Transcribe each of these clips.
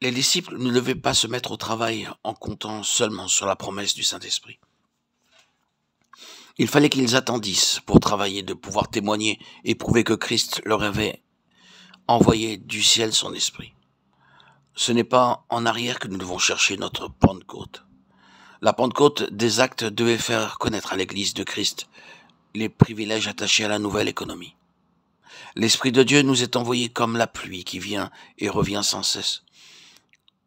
Les disciples ne devaient pas se mettre au travail en comptant seulement sur la promesse du Saint-Esprit. Il fallait qu'ils attendissent pour travailler, de pouvoir témoigner et prouver que Christ leur avait envoyé du ciel son esprit. Ce n'est pas en arrière que nous devons chercher notre Pentecôte. La Pentecôte des actes devait faire connaître à l'Église de Christ les privilèges attachés à la nouvelle économie. L'Esprit de Dieu nous est envoyé comme la pluie qui vient et revient sans cesse,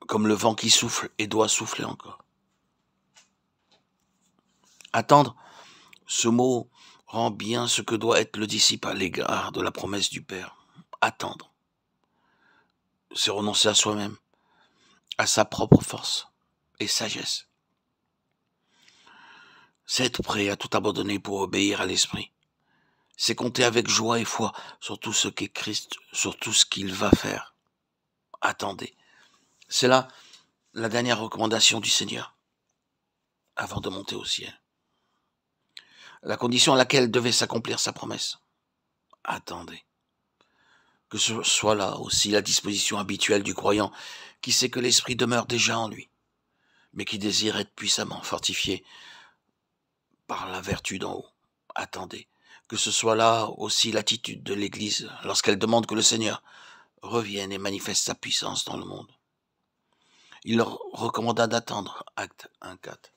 comme le vent qui souffle et doit souffler encore. Attendre, ce mot rend bien ce que doit être le disciple à l'égard de la promesse du Père. Attendre, c'est renoncer à soi-même, à sa propre force et sagesse. C'est être prêt à tout abandonner pour obéir à l'Esprit. C'est compter avec joie et foi sur tout ce qu'est Christ, sur tout ce qu'il va faire. Attendez. C'est là la dernière recommandation du Seigneur avant de monter au ciel. La condition à laquelle devait s'accomplir sa promesse. Attendez. Que ce soit là aussi la disposition habituelle du croyant qui sait que l'Esprit demeure déjà en lui, mais qui désire être puissamment fortifié par la vertu d'en haut. Attendez. Que ce soit là aussi l'attitude de l'Église lorsqu'elle demande que le Seigneur revienne et manifeste sa puissance dans le monde. Il leur recommanda d'attendre, acte 1:4.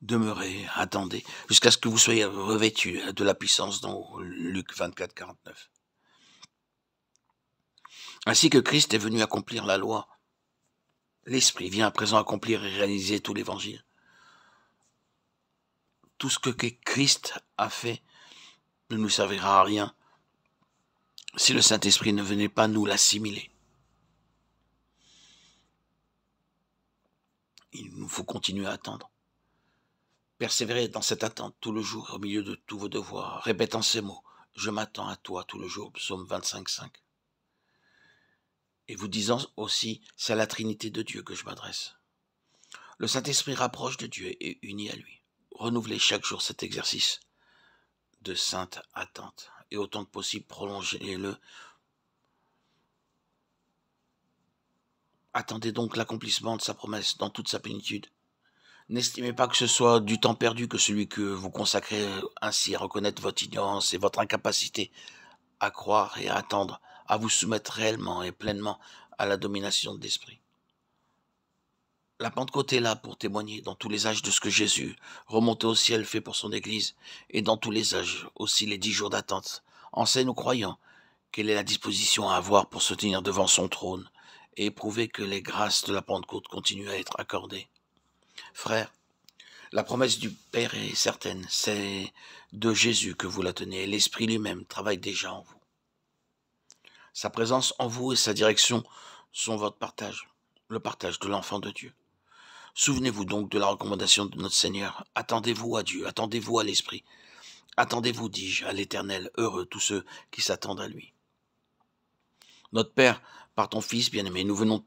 Demeurez, attendez, jusqu'à ce que vous soyez revêtus de la puissance d'en haut, Luc 24:49. Ainsi que Christ est venu accomplir la loi, l'Esprit vient à présent accomplir et réaliser tout l'Évangile. Tout ce que Christ a fait ne nous servira à rien si le Saint-Esprit ne venait pas nous l'assimiler. Il nous faut continuer à attendre. Persévérez dans cette attente tout le jour au milieu de tous vos devoirs, répétant ces mots. Je m'attends à toi tout le jour, psaume 25:5. Et vous disant aussi, c'est à la Trinité de Dieu que je m'adresse. Le Saint-Esprit rapproche de Dieu et unit à lui. Renouvelez chaque jour cet exercice de sainte attente et autant que possible prolongez-le. Attendez donc l'accomplissement de sa promesse dans toute sa plénitude. N'estimez pas que ce soit du temps perdu que celui que vous consacrez ainsi à reconnaître votre ignorance et votre incapacité à croire et à attendre, à vous soumettre réellement et pleinement à la domination de l'Esprit. La Pentecôte est là pour témoigner dans tous les âges de ce que Jésus, remonté au ciel, fait pour son Église, et dans tous les âges, aussi les 10 jours d'attente, enseigne aux croyants quelle est la disposition à avoir pour se tenir devant son trône et éprouver que les grâces de la Pentecôte continuent à être accordées. Frères, la promesse du Père est certaine, c'est de Jésus que vous la tenez, et l'Esprit lui-même travaille déjà en vous. Sa présence en vous et sa direction sont votre partage, le partage de l'enfant de Dieu. Souvenez-vous donc de la recommandation de notre Seigneur. Attendez-vous à Dieu, attendez-vous à l'Esprit. Attendez-vous, dis-je, à l'Éternel, heureux tous ceux qui s'attendent à lui. Notre Père, par ton Fils bien-aimé, nous venons de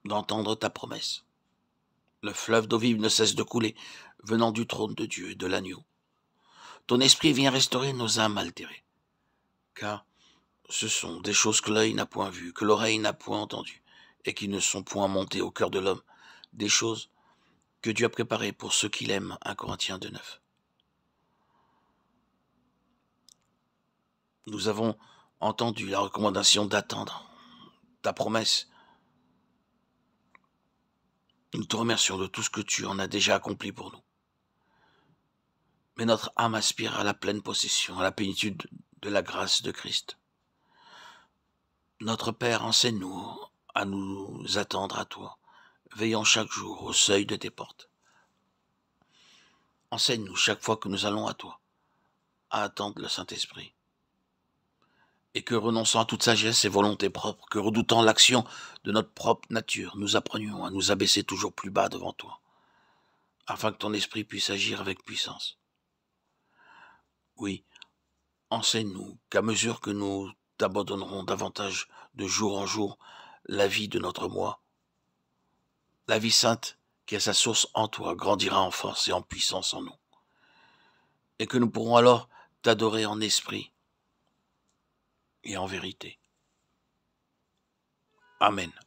d'entendre ta promesse. Le fleuve d'eau vive ne cesse de couler, venant du trône de Dieu et de l'agneau. Ton esprit vient restaurer nos âmes altérées, car ce sont des choses que l'œil n'a point vues, que l'oreille n'a point entendues, et qui ne sont point montées au cœur de l'homme, des choses que Dieu a préparées pour ceux qui l'aiment, 1 Corinthiens 2:9. Nous avons entendu la recommandation d'attendre ta promesse. Nous te remercions de tout ce que tu en as déjà accompli pour nous. Mais notre âme aspire à la pleine possession, à la plénitude de la grâce de Christ. Notre Père, enseigne-nous à nous attendre à toi, veillant chaque jour au seuil de tes portes. Enseigne-nous chaque fois que nous allons à toi, à attendre le Saint-Esprit. Et que, renonçant à toute sagesse et volonté propre, que redoutant l'action de notre propre nature, nous apprenions à nous abaisser toujours plus bas devant toi, afin que ton esprit puisse agir avec puissance. Oui, enseigne-nous qu'à mesure que nous t'abandonnerons davantage de jour en jour la vie de notre moi, la vie sainte qui a sa source en toi grandira en force et en puissance en nous, et que nous pourrons alors t'adorer en esprit et en vérité. Amen.